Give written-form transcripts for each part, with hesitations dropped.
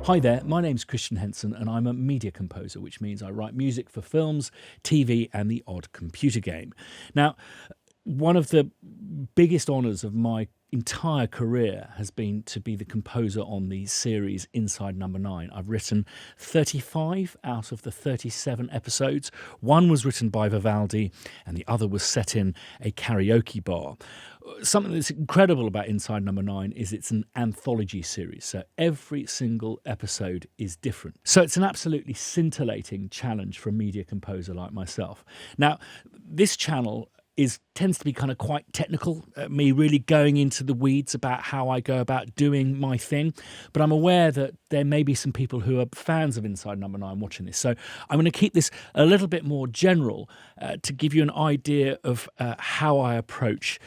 Hi there, my name's Christian Henson and I'm a media composer, which means I write music for films, TV and the odd computer game. Now, one of the biggest honours of my entire career has been to be the composer on the series Inside No9. I've written 35 out of the 37 episodes. One was written by Vivaldi and the other was set in a karaoke bar. Something that's incredible about Inside No9 is it's an anthology series, so every single episode is different. So it's an absolutely scintillating challenge for a media composer like myself. Now, this channel tends to be kind of quite technical, me really going into the weeds about how I go about doing my thing. But I'm aware that there may be some people who are fans of Inside No9 watching this. So I'm going to keep this a little bit more general to give you an idea of how I approach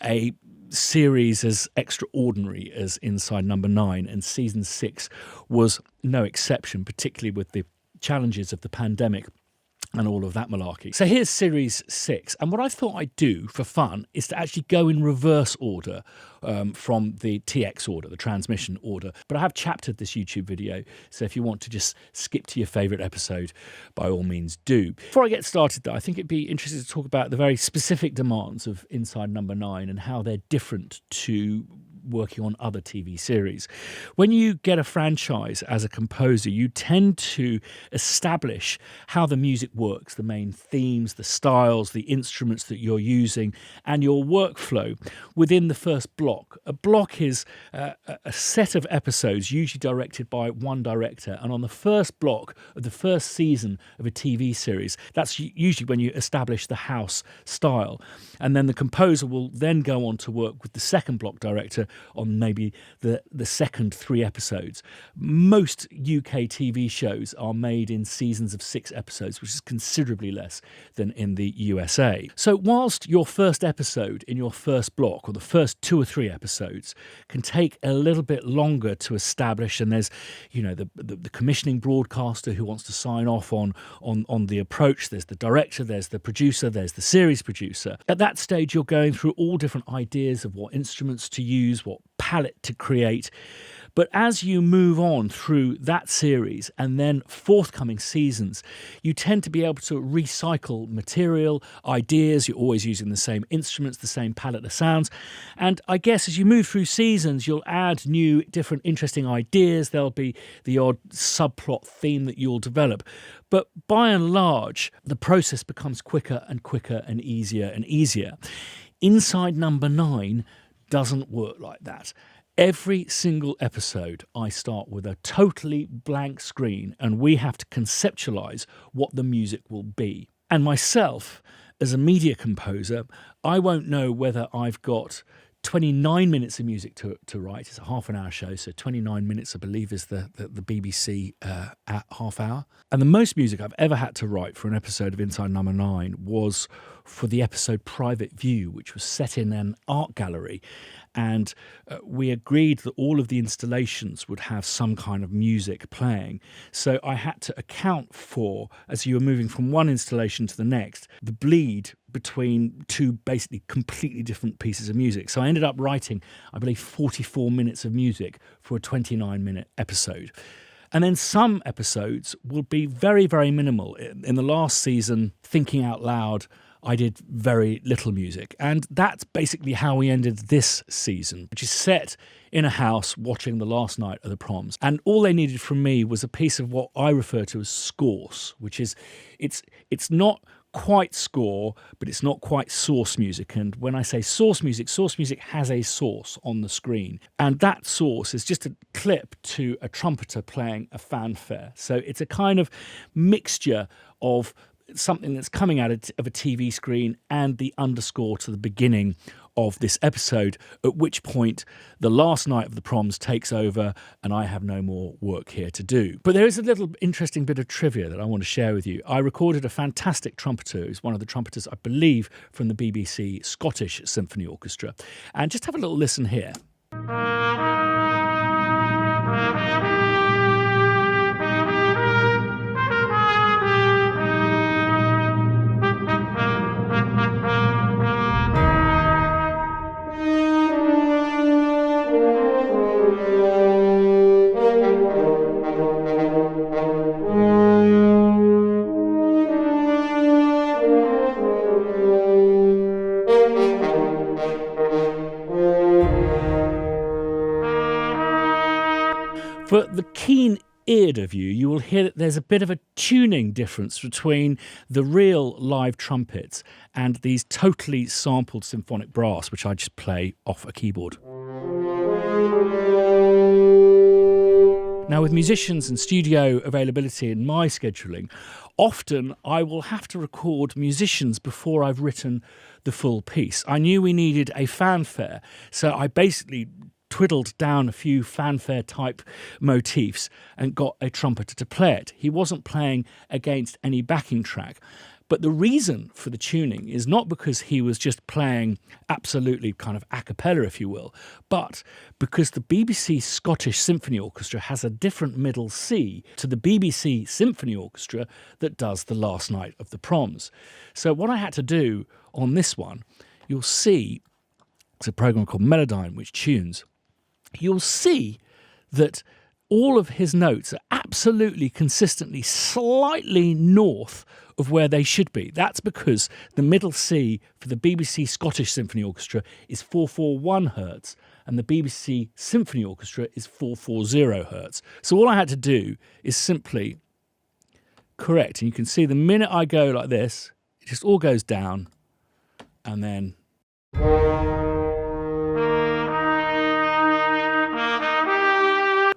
a series as extraordinary as Inside No9, and season 6 was no exception, particularly with the challenges of the pandemic and all of that malarkey. So here's series 6, and what I thought I'd do for fun is to actually go in reverse order from the TX order, the transmission order. But I have chaptered this YouTube video, so if you want to just skip to your favourite episode, by all means do. Before I get started though, I think it'd be interesting to talk about the very specific demands of Inside No9 and how they're different to working on other TV series. When you get a franchise as a composer, you tend to establish how the music works, the main themes, the styles, the instruments that you're using, and your workflow within the first block. A block is a set of episodes usually directed by one director, and on the first block of the first season of a TV series, that's usually when you establish the house style. And then the composer will then go on to work with the second block director on maybe the second 3 episodes. Most UK TV shows are made in seasons of 6 episodes, which is considerably less than in the USA. So whilst your first episode in your first block, or the first 2 or 3 episodes, can take a little bit longer to establish, and there's, you know, the commissioning broadcaster who wants to sign off on the approach, there's the director, there's the producer, there's the series producer. At that stage, you're going through all different ideas of what instruments to use, what palette to create. But as you move on through that series and then forthcoming seasons, you tend to be able to recycle material, ideas. You're always using the same instruments, the same palette of sounds. And I guess as you move through seasons, you'll add new, different, interesting ideas. There'll be the odd subplot theme that you'll develop. But by and large, the process becomes quicker and quicker and easier and easier. Inside No9 doesn't work like that. Every single episode, I start with a totally blank screen and we have to conceptualize what the music will be. And myself, as a media composer, I won't know whether I've got 29 minutes of music to write. It's a half an hour show, so 29 minutes, I believe, is the BBC at half hour. And the most music I've ever had to write for an episode of Inside No9 was for the episode Private View, which was set in an art gallery. And we agreed that all of the installations would have some kind of music playing. So I had to account for, as you were moving from one installation to the next, the bleed between 2 basically completely different pieces of music. So I ended up writing, I believe, 44 minutes of music for a 29-minute episode. And then some episodes will be very, very minimal. In the last season, Thinking Out Loud, I did very little music. And that's basically how we ended this season, which is set in a house watching the last night of the Proms. And all they needed from me was a piece of what I refer to as scores, which is, it's not quite score, but it's not quite source music. And when I say source music has a source on the screen. And that source is just a clip to a trumpeter playing a fanfare. So it's a kind of mixture of something that's coming out of a TV screen and the underscore to the beginning of this episode, at which point the last night of the Proms takes over and I have no more work here to do. But there is a little interesting bit of trivia that I want to share with you. I recorded a fantastic trumpeter who's one of the trumpeters, I believe, from the BBC Scottish Symphony Orchestra. And just have a little listen here. For the keen-eared of you, you will hear that there's a bit of a tuning difference between the real live trumpets and these totally sampled symphonic brass, which I just play off a keyboard. Now, with musicians and studio availability in my scheduling, often I will have to record musicians before I've written the full piece. I knew we needed a fanfare, so I basically twiddled down a few fanfare type motifs and got a trumpeter to play it. He wasn't playing against any backing track. But the reason for the tuning is not because he was just playing absolutely kind of a cappella, if you will, but because the BBC Scottish Symphony Orchestra has a different middle C to the BBC Symphony Orchestra that does The Last Night of the Proms. So what I had to do on this one, you'll see, it's a program called Melodyne which tunes. You'll see that all of his notes are absolutely consistently slightly north of where they should be. That's because the middle C for the BBC Scottish Symphony Orchestra is 441 Hertz and the BBC Symphony Orchestra is 440 Hertz. So all I had to do is simply correct. And you can see the minute I go like this, it just all goes down and then...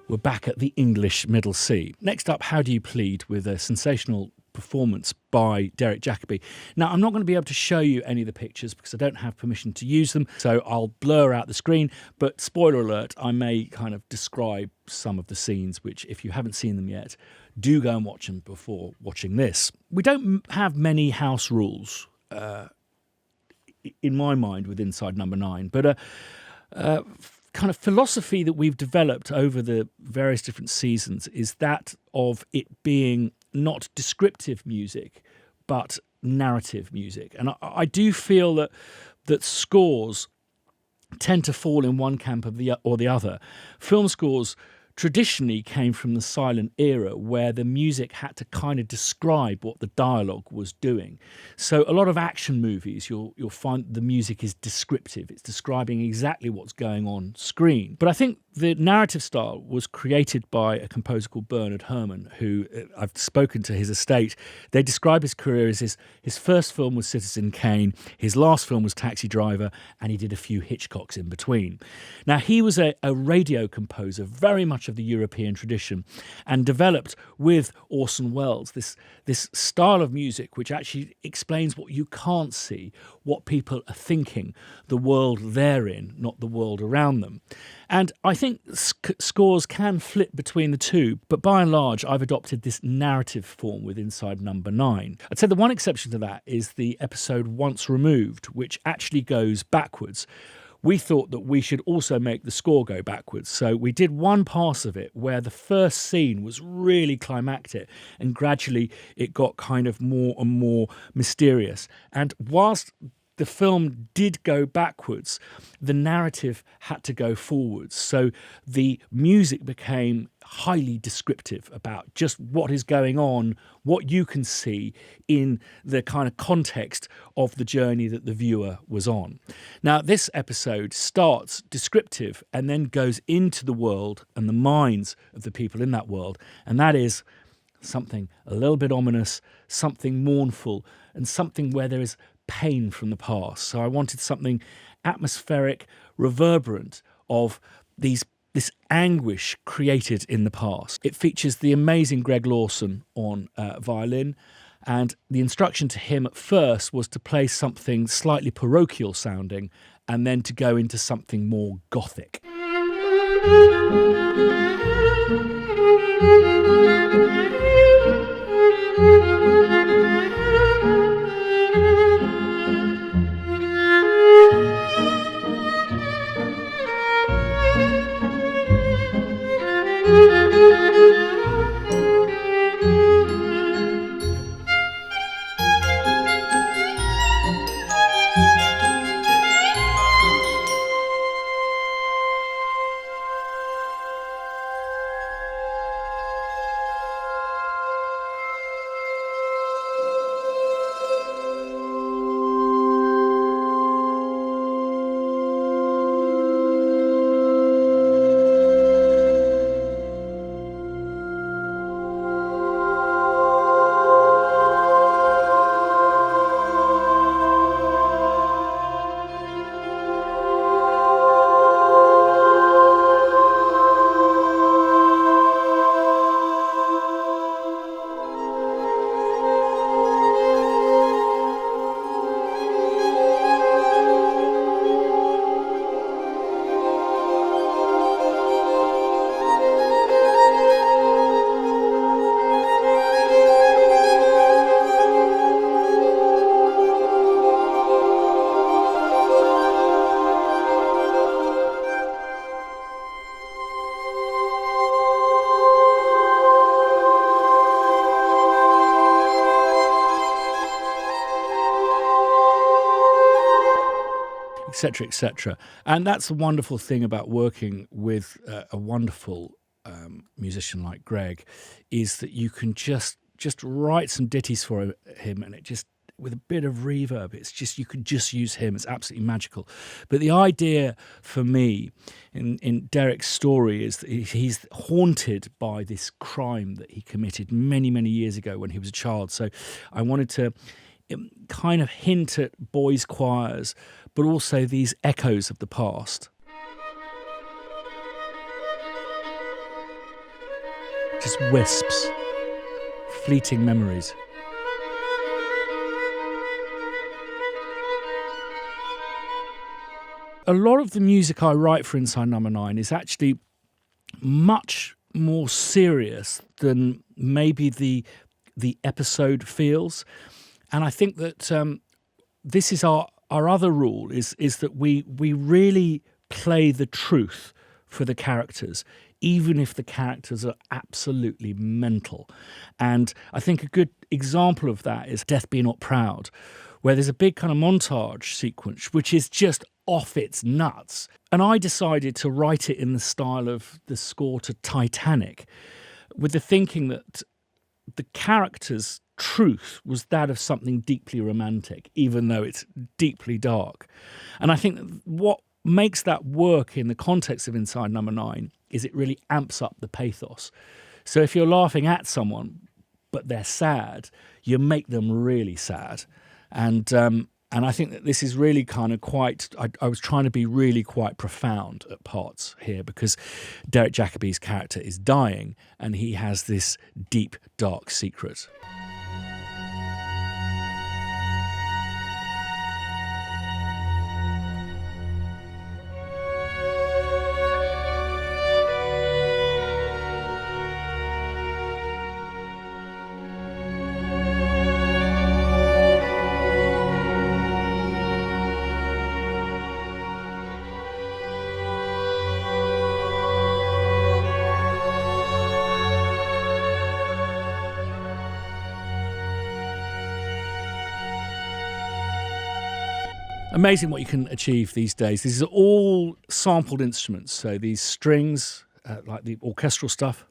we're back at the English middle C. Next up, How Do You Plead, with a sensational performance by Derek Jacobi. Now, I'm not going to be able to show you any of the pictures because I don't have permission to use them, so I'll blur out the screen, but spoiler alert, I may kind of describe some of the scenes, which if you haven't seen them yet, do go and watch them before watching this. We don't have many house rules, in my mind, with Inside No9, but kind of philosophy that we've developed over the various different seasons is that of it being not descriptive music, but narrative music. And I do feel that scores tend to fall in one camp or the other. Film scores traditionally came from the silent era where the music had to kind of describe what the dialogue was doing. So a lot of action movies, you'll find the music is descriptive. It's describing exactly what's going on screen. But I think the narrative style was created by a composer called Bernard Herrmann, who I've spoken to his estate. They describe his career as his first film was Citizen Kane, his last film was Taxi Driver, and he did a few Hitchcocks in between. Now, he was a radio composer, very much of the European tradition, and developed with Orson Welles this style of music which actually explains what you can't see, what people are thinking, the world they're in, not the world around them. And I think scores can flip between the two, but by and large, I've adopted this narrative form with Inside No9. I'd say the one exception to that is the episode Once Removed, which actually goes backwards. We thought that we should also make the score go backwards. So we did one pass of it where the first scene was really climactic and gradually it got kind of more and more mysterious. And whilst the film did go backwards, the narrative had to go forwards. So the music became highly descriptive about just what is going on, what you can see in the kind of context of the journey that the viewer was on. Now, this episode starts descriptive and then goes into the world and the minds of the people in that world. And that is something a little bit ominous, something mournful, and something where there is pain from the past. So I wanted something atmospheric, reverberant of this anguish created in the past. It features the amazing Greg Lawson on violin, and the instruction to him at first was to play something slightly parochial sounding and then to go into something more gothic. etc., etc. And that's a wonderful thing about working with a wonderful musician like Greg, is that you can just write some ditties for him, and it just, with a bit of reverb, it's just, you could just use him. It's absolutely magical. But the idea for me in Derek's story is that he's haunted by this crime that he committed many, many years ago when he was a child. So I wanted to kind of hint at boys' choirs, but also these echoes of the past. Just wisps, fleeting memories. A lot of the music I write for Inside No9 is actually much more serious than maybe the episode feels. And I think that this is our other rule, is that we really play the truth for the characters, even if the characters are absolutely mental. And I think a good example of that is Death Be Not Proud, where there's a big kind of montage sequence which is just off its nuts. And I decided to write it in the style of the score to Titanic, with the thinking that the character's truth was that of something deeply romantic, even though it's deeply dark. And I think that what makes that work in the context of Inside No9 is it really amps up the pathos. So if you're laughing at someone but they're sad, you make them really sad. And I think that this is really kind of quite, I was trying to be really quite profound at parts here, because Derek Jacobi's character is dying and he has this deep, dark secret. Amazing what you can achieve these days. These are all sampled instruments. So these strings, like the orchestral stuff,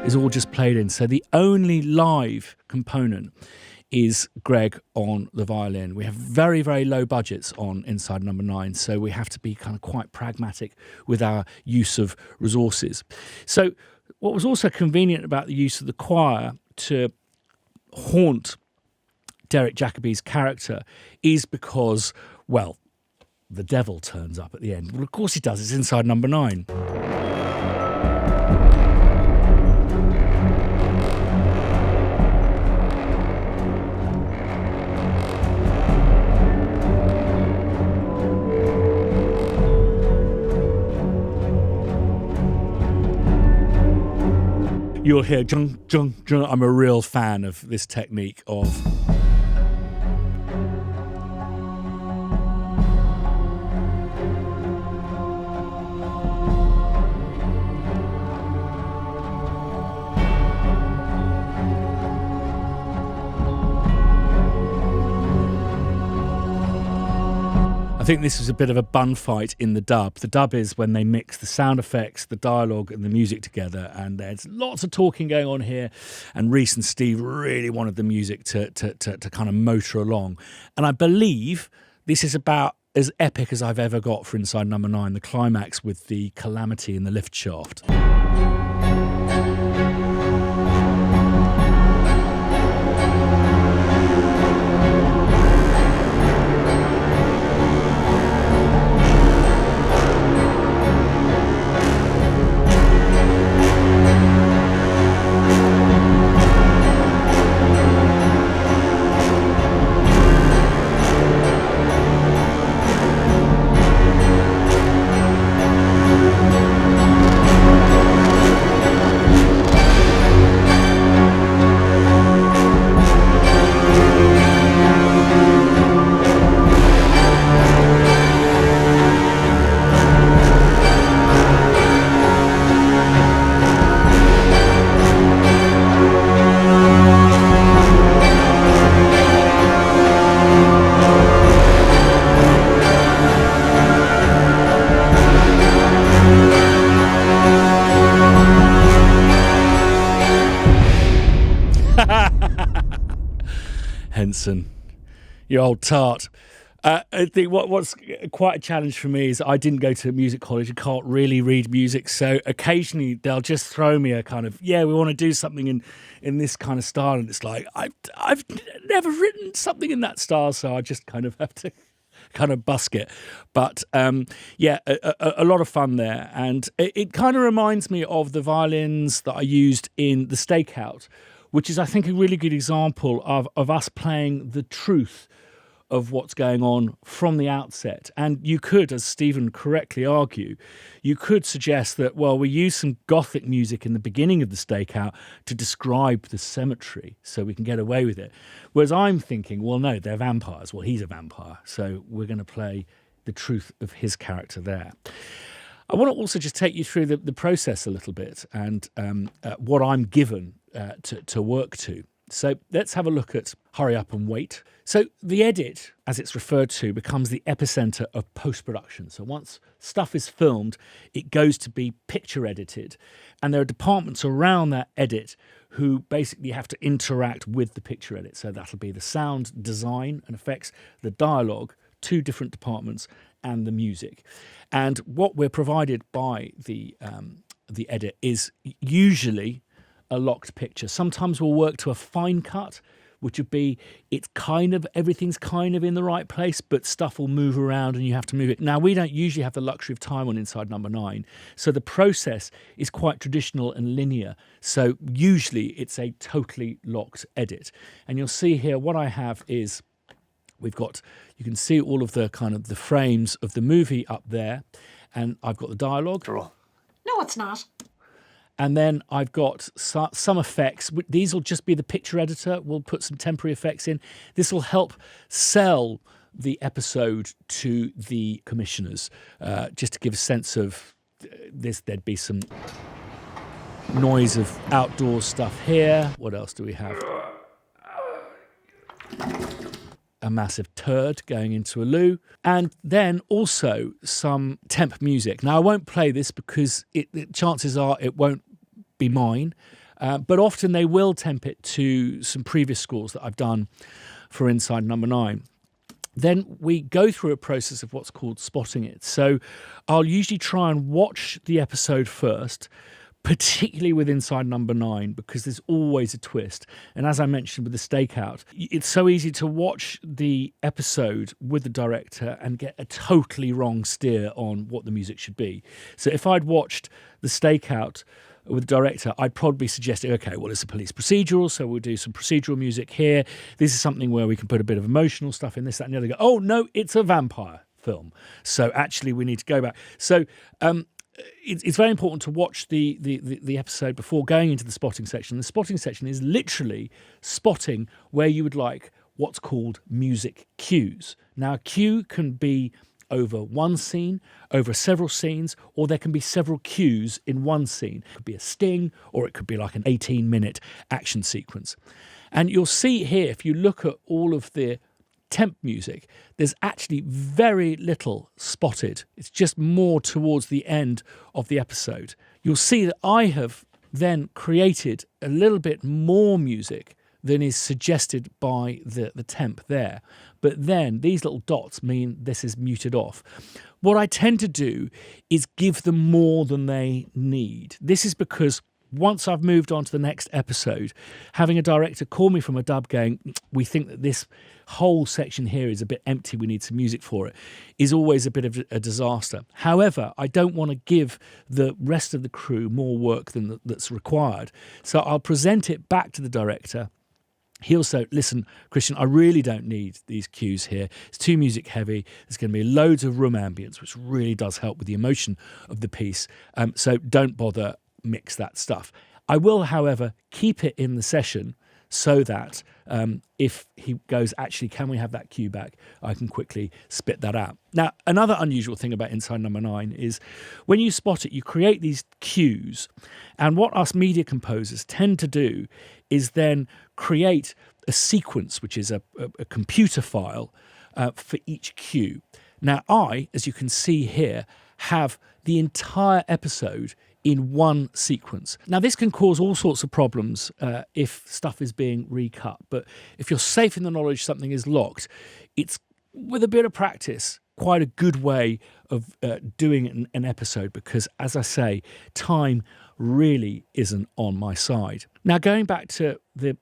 is all just played in. So the only live component is Greg on the violin. We have very, very low budgets on Inside No9, so we have to be kind of quite pragmatic with our use of resources. So what was also convenient about the use of the choir to haunt Derek Jacobi's character is because, well, the devil turns up at the end. Well, of course he does. It's Inside No9. You'll hear jung, jung, jung. I'm a real fan of this technique of I think this was a bit of a bun fight in the dub. The dub is when they mix the sound effects, the dialogue and the music together, and there's lots of talking going on here, and Reese and Steve really wanted the music to kind of motor along. And I believe this is about as epic as I've ever got for Inside No9, the climax with the calamity in the lift shaft. Henson, you old tart. I think what's quite a challenge for me is I didn't go to music college. I can't really read music. So occasionally they'll just throw me a kind of, we want to do something in this kind of style. And it's like, I've never written something in that style. So I just kind of have to kind of busk it. But a lot of fun there. And it kind of reminds me of the violins that I used in The Stakeout, which is, I think, a really good example of us playing the truth of what's going on from the outset. And you could, as Stephen correctly argue, you could suggest that, well, we use some Gothic music in the beginning of The Stakeout to describe the cemetery so we can get away with it. Whereas I'm thinking, well, no, they're vampires. Well, he's a vampire, so we're going to play the truth of his character there. I want to also just take you through the process a little bit and what I'm given to work to. So let's have a look at Hurry Up and Wait. So the edit, as it's referred to, becomes the epicenter of post-production. So once stuff is filmed, it goes to be picture edited. And there are departments around that edit who basically have to interact with the picture edit. So that'll be the sound design and effects, the dialogue, two different departments, and the music. And what we're provided by the edit is usually a locked picture. Sometimes we'll work to a fine cut, which would be everything's kind of in the right place, but stuff will move around and you have to move it. Now, we don't usually have the luxury of time on Inside No9, so the process is quite traditional and linear. So usually it's a totally locked edit. And you'll see here what I have is you can see all of the kind of the frames of the movie up there, and I've got the dialogue. No, it's not. And then I've got some effects. These will just be the picture editor. We'll put some temporary effects in. This will help sell the episode to the commissioners, just to give a sense of this. There'd be some noise of outdoor stuff here. What else do we have? A massive turd going into a loo, and then also some temp music. Now, I won't play this because chances are it won't be mine, but often they will temp it to some previous scores that I've done for Inside No9. Then we go through a process of what's called spotting it. So I'll usually try and watch the episode first, particularly with Inside No9, because there's always a twist. And as I mentioned with The Stakeout, it's so easy to watch the episode with the director and get a totally wrong steer on what the music should be. So if I'd watched The Stakeout with the director, I'd probably suggest, okay, well, it's a police procedural, so we'll do some procedural music here. This is something where we can put a bit of emotional stuff in, this, that, and the other. Go, oh, no, it's a vampire film. So actually we need to go back. So it's very important to watch the episode before going into the spotting section. The spotting section is literally spotting where you would like what's called music cues. Now, a cue can be over one scene, over several scenes, or there can be several cues in one scene. It could be a sting, or it could be like an 18-minute action sequence. And you'll see here, if you look at all of the temp music, there's actually very little spotted. It's just more towards the end of the episode. You'll see that I have then created a little bit more music than is suggested by the temp there. But then these little dots mean this is muted off. What I tend to do is give them more than they need. This is because once I've moved on to the next episode, having a director call me from a dub going, we think that this whole section here is a bit empty, we need some music for it, is always a bit of a disaster. However, I don't want to give the rest of the crew more work than that's required. So I'll present it back to the director. He'll say, listen, Christian, I really don't need these cues here. It's too music heavy. There's going to be loads of room ambience, which really does help with the emotion of the piece. So don't bother mix that stuff. I will, however, keep it in the session so that if he goes, actually, can we have that cue back? I can quickly spit that out. Now, another unusual thing about Inside No9 is when you spot it, you create these cues. And what us media composers tend to do is then create a sequence, which is a computer file for each cue. Now, I, as you can see here, have the entire episode in one sequence. Now, this can cause all sorts of problems if stuff is being recut, but if you're safe in the knowledge something is locked, it's, with a bit of practice, quite a good way of doing an episode because, as I say, time really isn't on my side. Now, going back to the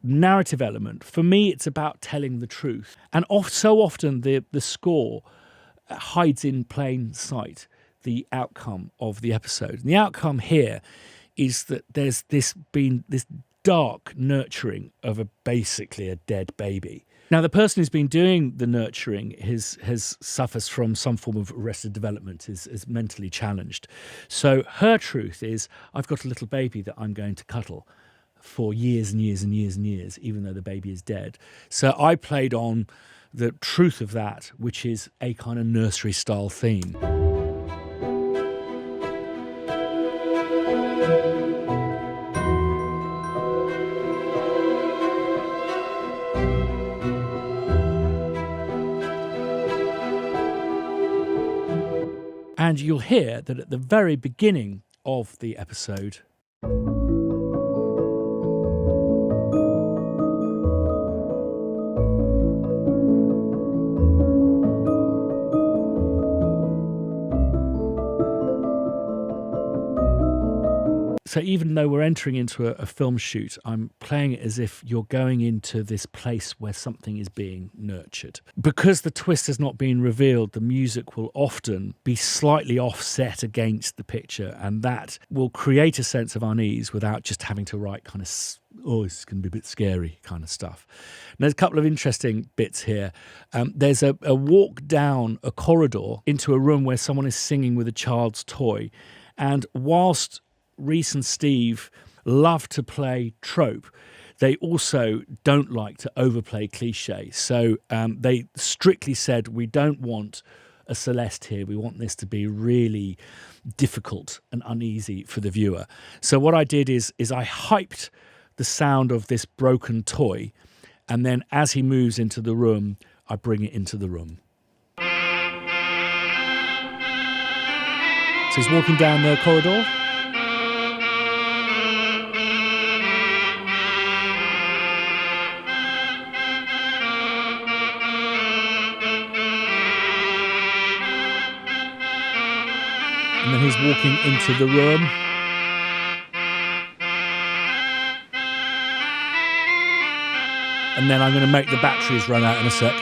narrative element, for me, it's about telling the truth. And so often the score hides in plain sight the outcome of the episode. And the outcome here is that there's been this dark nurturing of basically a dead baby. Now, the person who's been doing the nurturing suffers from some form of arrested development, is mentally challenged. So her truth is, I've got a little baby that I'm going to cuddle for years and years and years and years, even though the baby is dead. So I played on the truth of that, which is a kind of nursery style theme. And you'll hear that at the very beginning of the episode, so even though we're entering into a film shoot, I'm playing it as if you're going into this place where something is being nurtured. Because the twist has not been revealed, the music will often be slightly offset against the picture, and that will create a sense of unease without just having to write kind of, oh, it's going to be a bit scary kind of stuff. And there's a couple of interesting bits here. There's a walk down a corridor into a room where someone is singing with a child's toy, and whilst Reese and Steve love to play trope, they also don't like to overplay cliche. So they strictly said, we don't want a Celeste here. We want this to be really difficult and uneasy for the viewer. So what I did is I hyped the sound of this broken toy, and then as he moves into the room, I bring it into the room. So he's walking down the corridor. And then he's walking into the room. And then I'm going to make the batteries run out in a sec.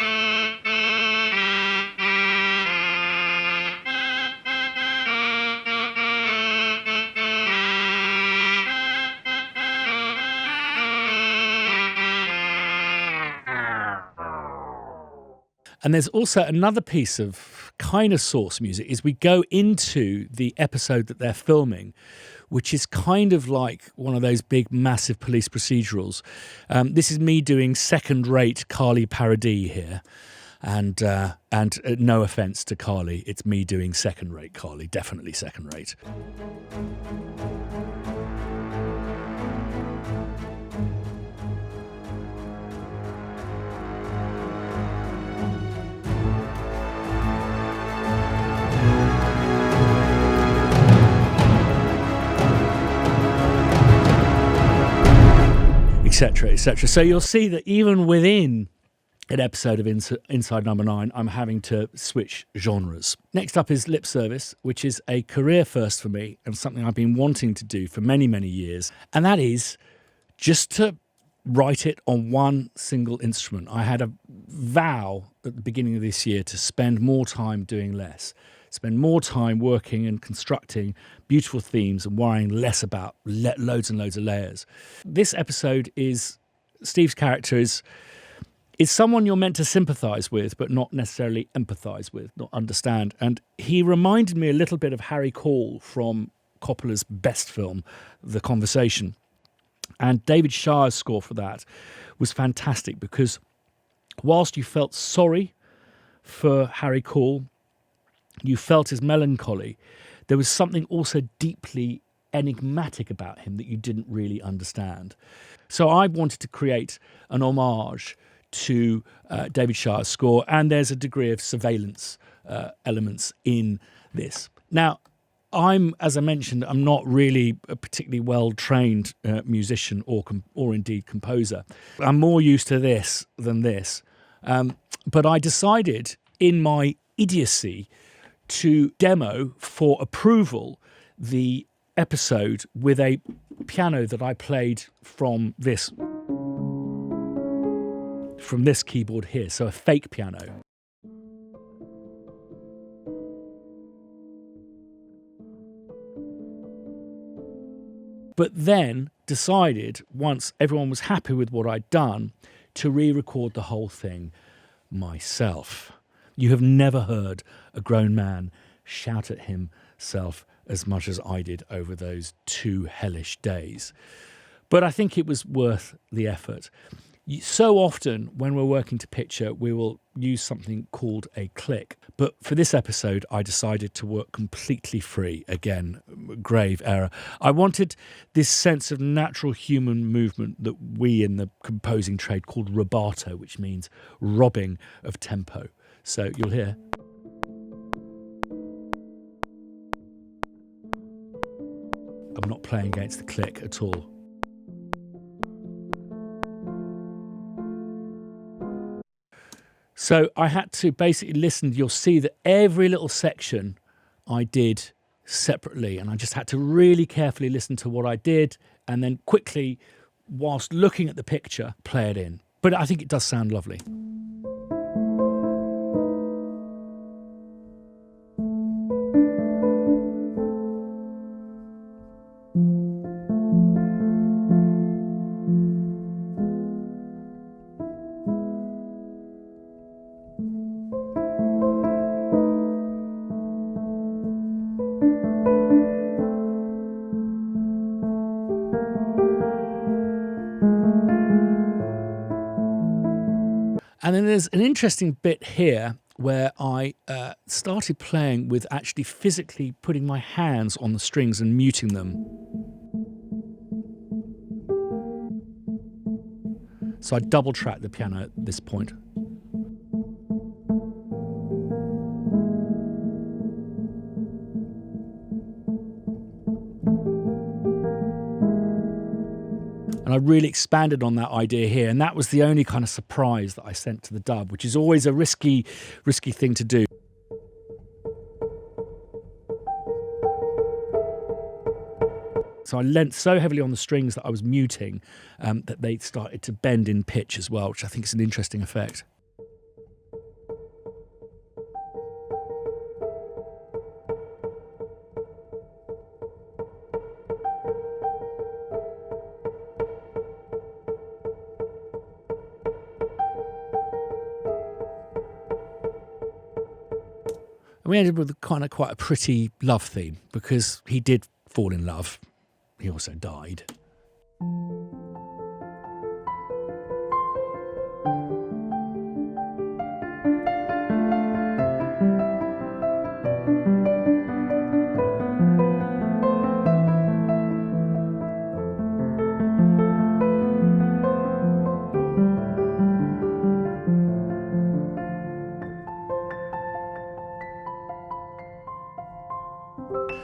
And there's also another piece of kind of source music is we go into the episode that they're filming, which is kind of like one of those big, massive police procedurals. This is me doing second-rate Carly parody here. And no offence to Carly, it's me doing second-rate Carly, definitely second-rate. Etc., etc. So you'll see that even within an episode of Inside No9, I'm having to switch genres. Next up is lip service, which is a career first for me and something I've been wanting to do for many, many years. And that is just to write it on one single instrument. I had a vow at the beginning of this year to spend more time doing less. Spend more time working and constructing beautiful themes and worrying less about loads and loads of layers. This episode is, Steve's character is someone you're meant to sympathise with, but not necessarily empathise with, not understand. And he reminded me a little bit of Harry Cole from Coppola's best film, The Conversation. And David Shire's score for that was fantastic because whilst you felt sorry for Harry Cole, you felt his melancholy, there was something also deeply enigmatic about him that you didn't really understand. So I wanted to create an homage to David Shire's score, and there's a degree of surveillance elements in this. Now, as I mentioned, I'm not really a particularly well-trained musician or indeed composer. I'm more used to this than this. But I decided in my idiocy to demo for approval the episode with a piano that I played from this keyboard here, so a fake piano. But then decided, once everyone was happy with what I'd done, to re-record the whole thing myself. You have never heard a grown man shout at himself as much as I did over those 2 hellish days. But I think it was worth the effort. So often when we're working to picture, we will use something called a click. But for this episode, I decided to work completely free. Again, grave error. I wanted this sense of natural human movement that we in the composing trade called rubato, which means robbing of tempo. So you'll hear. I'm not playing against the click at all. So I had to basically listen. You'll see that every little section I did separately, and I just had to really carefully listen to what I did and then quickly, whilst looking at the picture, play it in. But I think it does sound lovely. And then there's an interesting bit here where I started playing with actually physically putting my hands on the strings and muting them. So I double track the piano at this point. And I really expanded on that idea here. And that was the only kind of surprise that I sent to the dub, which is always a risky thing to do. So I leant so heavily on the strings that I was muting that they started to bend in pitch as well, which I think is an interesting effect. We ended with kind of quite a pretty love theme because he did fall in love. He also died.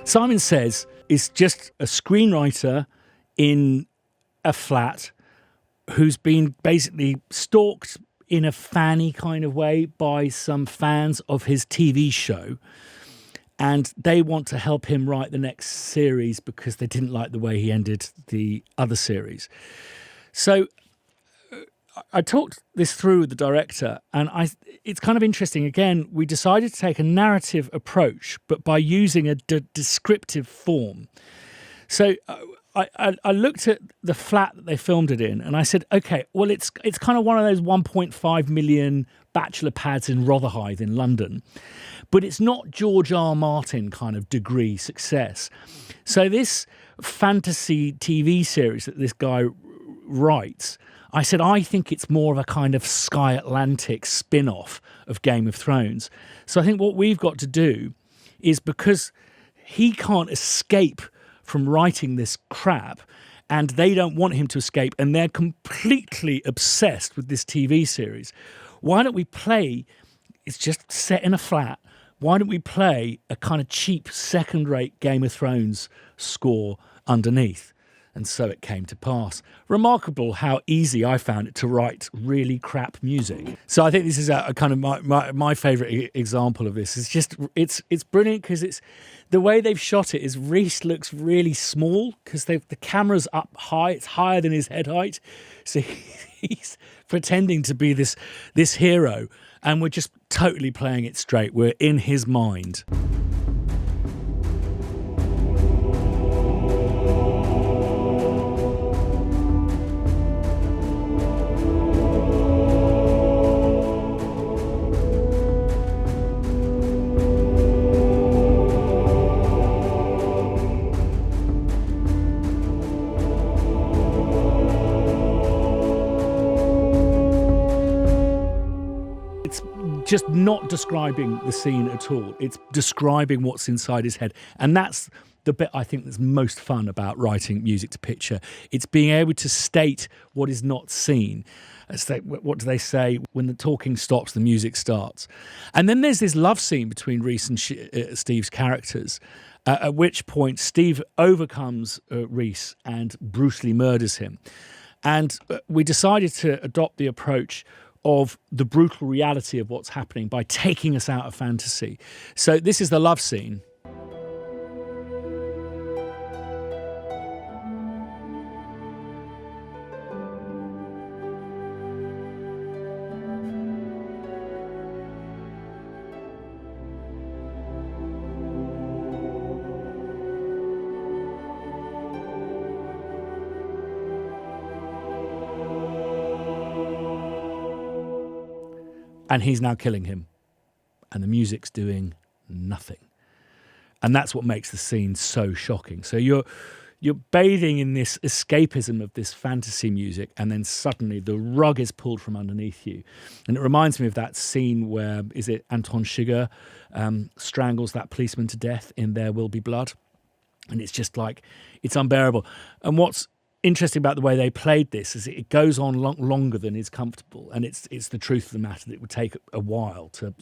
Simon Says is just a screenwriter in a flat who's been basically stalked in a fanny kind of way by some fans of his TV show. And they want to help him write the next series because they didn't like the way he ended the other series. So I talked this through with the director, and it's kind of interesting. Again, we decided to take a narrative approach, but by using a descriptive form. So I looked at the flat that they filmed it in, and I said, okay, well, it's kind of one of those 1.5 million bachelor pads in Rotherhithe in London, but it's not George R. Martin kind of degree success. So this fantasy TV series that this guy writes, I said, I think it's more of a kind of Sky Atlantic spin-off of Game of Thrones. So I think what we've got to do is, because he can't escape from writing this crap, and they don't want him to escape, and they're completely obsessed with this TV series, why don't we play, it's just set in a flat, why don't we play a kind of cheap second-rate Game of Thrones score underneath? And so it came to pass. Remarkable how easy I found it to write really crap music. So I think this is a kind of my favourite example of this. It's just, it's brilliant because it's the way they've shot it is Reese looks really small because the camera's up high. It's higher than his head height. So he's pretending to be this hero, and we're just totally playing it straight. We're in his mind. Just not describing the scene at all. It's describing what's inside his head. And that's the bit I think that's most fun about writing music to picture. It's being able to state what is not seen. What do they say? When the talking stops, the music starts. And then there's this love scene between Reese and Steve's characters, at which point Steve overcomes Reese and brutally murders him. And we decided to adopt the approach of the brutal reality of what's happening by taking us out of fantasy. So this is the love scene. And he's now killing him. And the music's doing nothing. And that's what makes the scene so shocking. So you're bathing in this escapism of this fantasy music, and then suddenly the rug is pulled from underneath you. And it reminds me of that scene where, is it Anton Chigurh strangles that policeman to death in There Will Be Blood? And it's just like, it's unbearable. And what's interesting about the way they played this is it goes on longer than is comfortable, and it's the truth of the matter that it would take a while to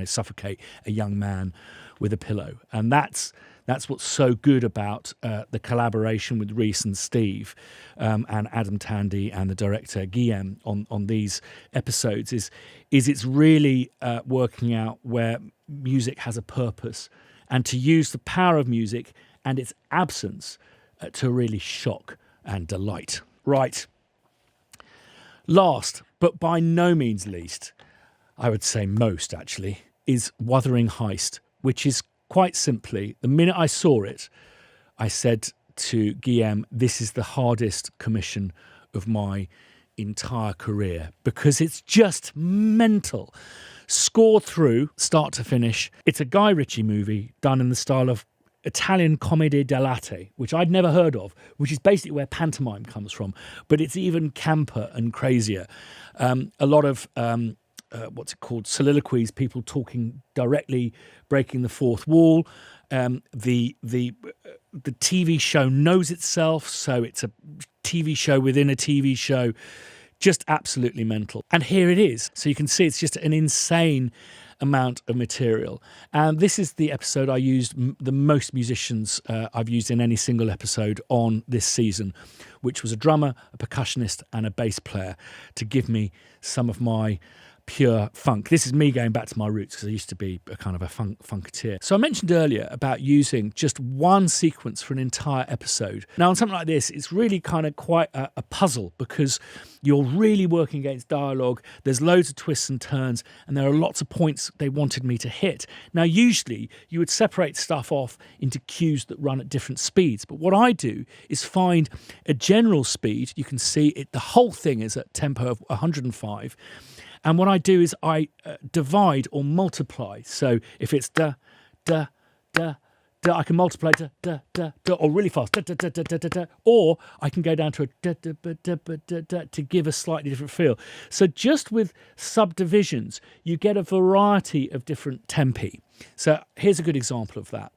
suffocate a young man with a pillow. And that's what's so good about the collaboration with Reese and Steve and Adam Tandy and the director Guillaume on these episodes is it's really working out where music has a purpose, and to use the power of music and its absence to really shock and delight. Right. Last, but by no means least, I would say most actually, is Wuthering Heist, which is quite simply, the minute I saw it, I said to Guillaume, this is the hardest commission of my entire career, because it's just mental. Score through, start to finish. It's a Guy Ritchie movie done in the style of Italian commedia dell'arte, which I'd never heard of, which is basically where pantomime comes from, but it's even camper and crazier. A lot of soliloquies, people talking directly, breaking the fourth wall. The TV show knows itself, so it's a TV show within a TV show, just absolutely mental. And here it is. So you can see it's just an insane amount of material. And this is the episode I used the most musicians I've used in any single episode on this season, which was a drummer, a percussionist and a bass player to give me some of my pure funk. This is me going back to my roots because I used to be a kind of a funketeer. So I mentioned earlier about using just one sequence for an entire episode. Now on something like this, it's really kind of quite a puzzle because you're really working against dialogue. There's loads of twists and turns, and there are lots of points they wanted me to hit. Now usually you would separate stuff off into cues that run at different speeds, but what I do is find a general speed. You can see it, the whole thing is at tempo of 105. And what I do is I divide or multiply. So if it's da, da, da, da, I can multiply da, da, da, da, or really fast, da, da, da, da, da, da, da, or I can go down to a da, da, da, da, da, da, da, to give a slightly different feel. So just with subdivisions, you get a variety of different tempi. So here's a good example of that.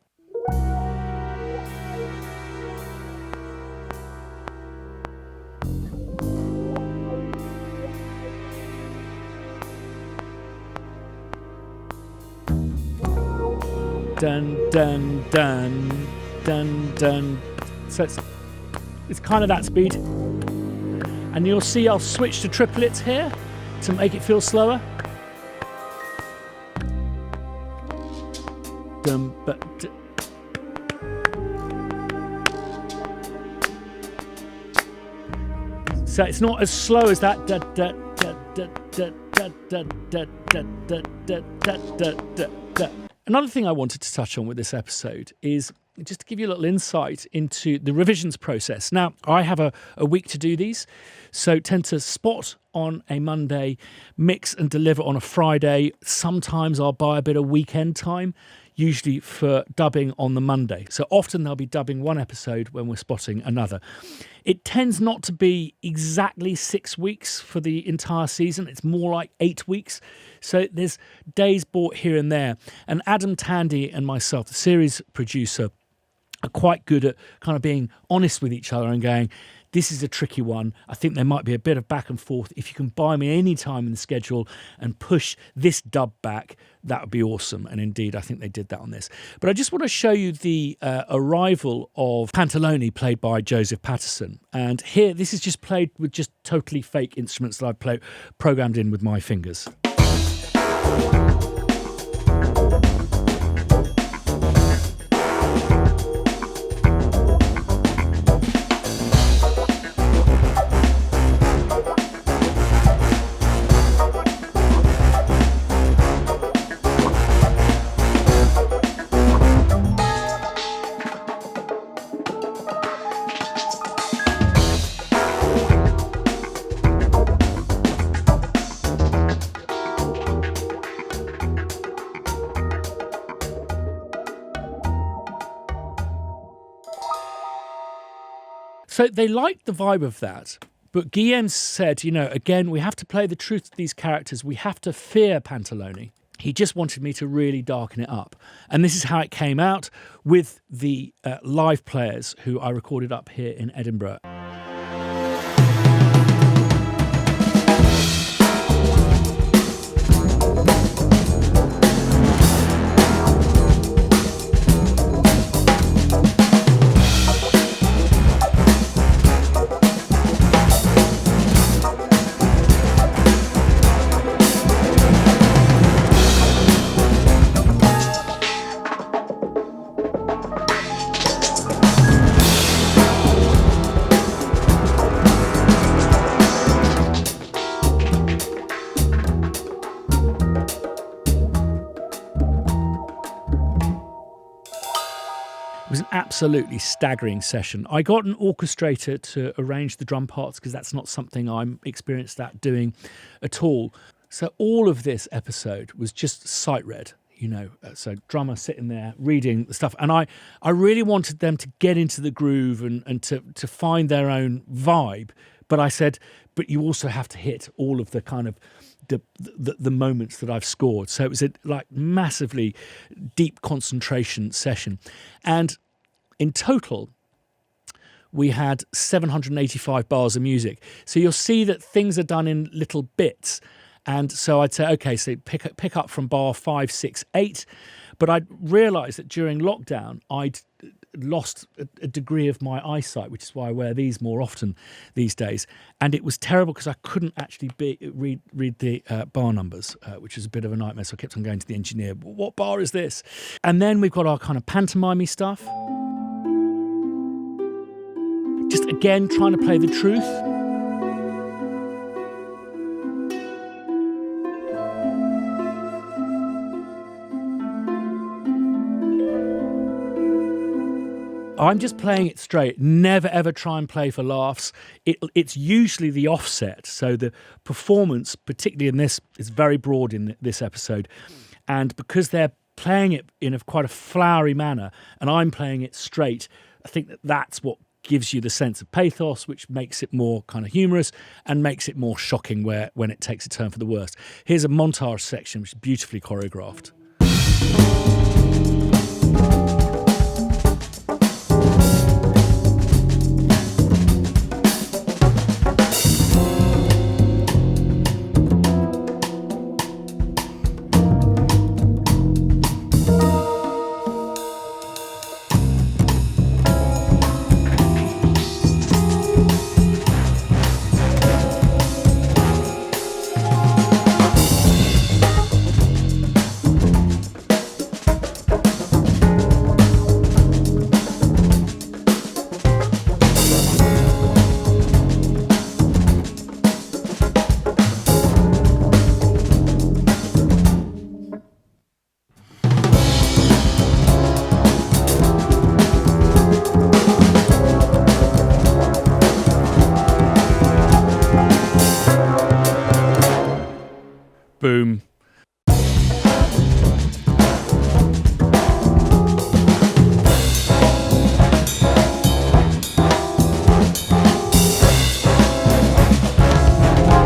dun, dun, dun, dun, dun. So it's kind of that speed. And you'll see I'll switch to triplets here to make it feel slower. Dum, but, so it's not as slow as that. Another thing I wanted to touch on with this episode is just to give you a little insight into the revisions process. Now, I have a week to do these, so tend to spot on a Monday, mix and deliver on a Friday. Sometimes I'll buy a bit of weekend time, usually for dubbing on the Monday. So often they'll be dubbing one episode when we're spotting another. It tends not to be exactly 6 weeks for the entire season. It's more like 8 weeks. So there's days bought here and there. And Adam Tandy and myself, the series producer, are quite good at kind of being honest with each other and going, this is a tricky one. I think there might be a bit of back and forth. If you can buy me any time in the schedule and push this dub back, that would be awesome. And indeed, I think they did that on this. But I just want to show you the arrival of Pantalone, played by Joseph Patterson. And here, this is just played with just totally fake instruments that I've programmed in with my fingers. So they liked the vibe of that, but Guillaume said, again, we have to play the truth to these characters. We have to fear Pantalone. He just wanted me to really darken it up. And this is how it came out with the live players who I recorded up here in Edinburgh. It was an absolutely staggering session. I got an orchestrator to arrange the drum parts because that's not something I'm experienced at doing at all. So all of this episode was just sight read, so drummer sitting there reading the stuff. And I really wanted them to get into the groove and to find their own vibe. But I said, but you also have to hit all of the kind of the moments that I've scored. So it was a massively deep concentration session. And in total, we had 785 bars of music. So you'll see that things are done in little bits. And so I'd say, okay, so pick up from bar 5, 6, 8. But I realised that during lockdown, I'd lost a degree of my eyesight, which is why I wear these more often these days. And it was terrible because I couldn't actually read the bar numbers, which was a bit of a nightmare. So I kept on going to the engineer, what bar is this? And then we've got our kind of pantomime stuff. Just again, trying to play the truth. I'm just playing it straight. Never, ever try and play for laughs. It's usually the offset. So the performance, particularly in this, is very broad in this episode. And because they're playing it in quite a flowery manner and I'm playing it straight, I think that's what gives you the sense of pathos, which makes it more kind of humorous and makes it more shocking when it takes a turn for the worst. Here's a montage section, which is beautifully choreographed. Boom.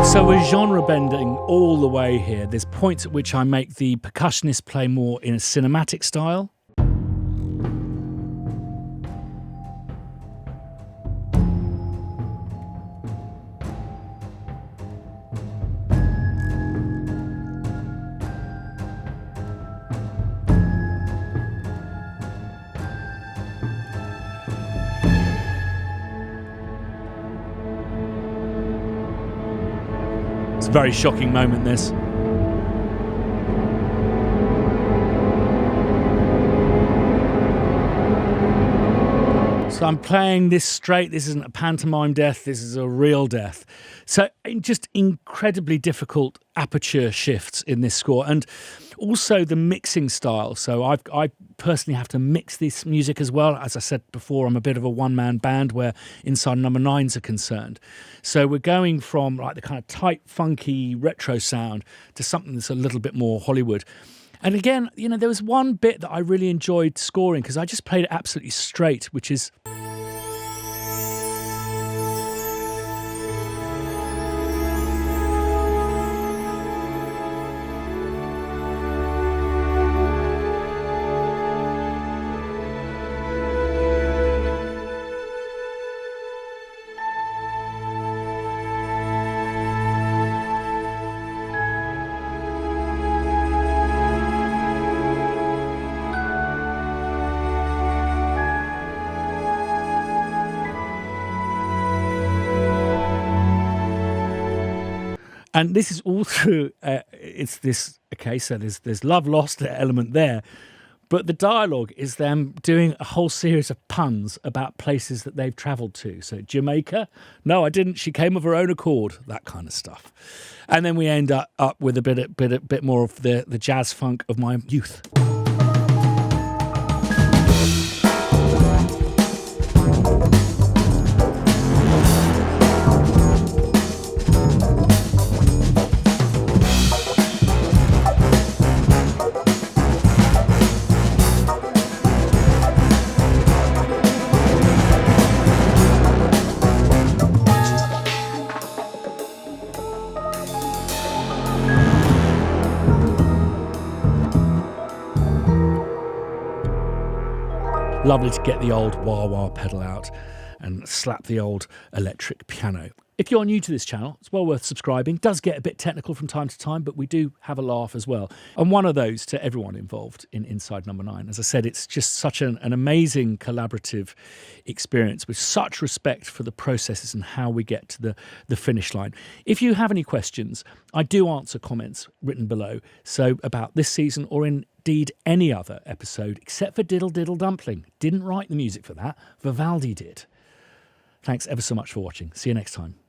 So we're genre bending all the way here. There's points at which I make the percussionist play more in a cinematic style. It's a very shocking moment, this. So I'm playing this straight. This isn't a pantomime death. This is a real death. So just incredibly difficult aperture shifts in this score. And also the mixing style. So I personally have to mix this music as well. As I said before, I'm a bit of a one-man band where Inside No9s are concerned. So we're going from like the kind of tight, funky retro sound to something that's a little bit more Hollywood. And again, you know, there was one bit that I really enjoyed scoring because I just played it absolutely straight, which is... And this is all through, it's this, okay, so there's love lost element there, but the dialogue is them doing a whole series of puns about places that they've travelled to. So Jamaica, no, I didn't, she came of her own accord, that kind of stuff. And then we end up with a bit more of the jazz funk of my youth. Lovely to get the old wah-wah pedal out and slap the old electric piano. If you're new to this channel, it's well worth subscribing. It does get a bit technical from time to time, but we do have a laugh as well. And one of those to everyone involved in Inside No9. As I said, it's just such an amazing collaborative experience with such respect for the processes and how we get to the finish line. If you have any questions, I do answer comments written below. So about this season or indeed any other episode, except for Diddle Diddle Dumpling. Didn't write the music for that. Vivaldi did. Thanks ever so much for watching. See you next time.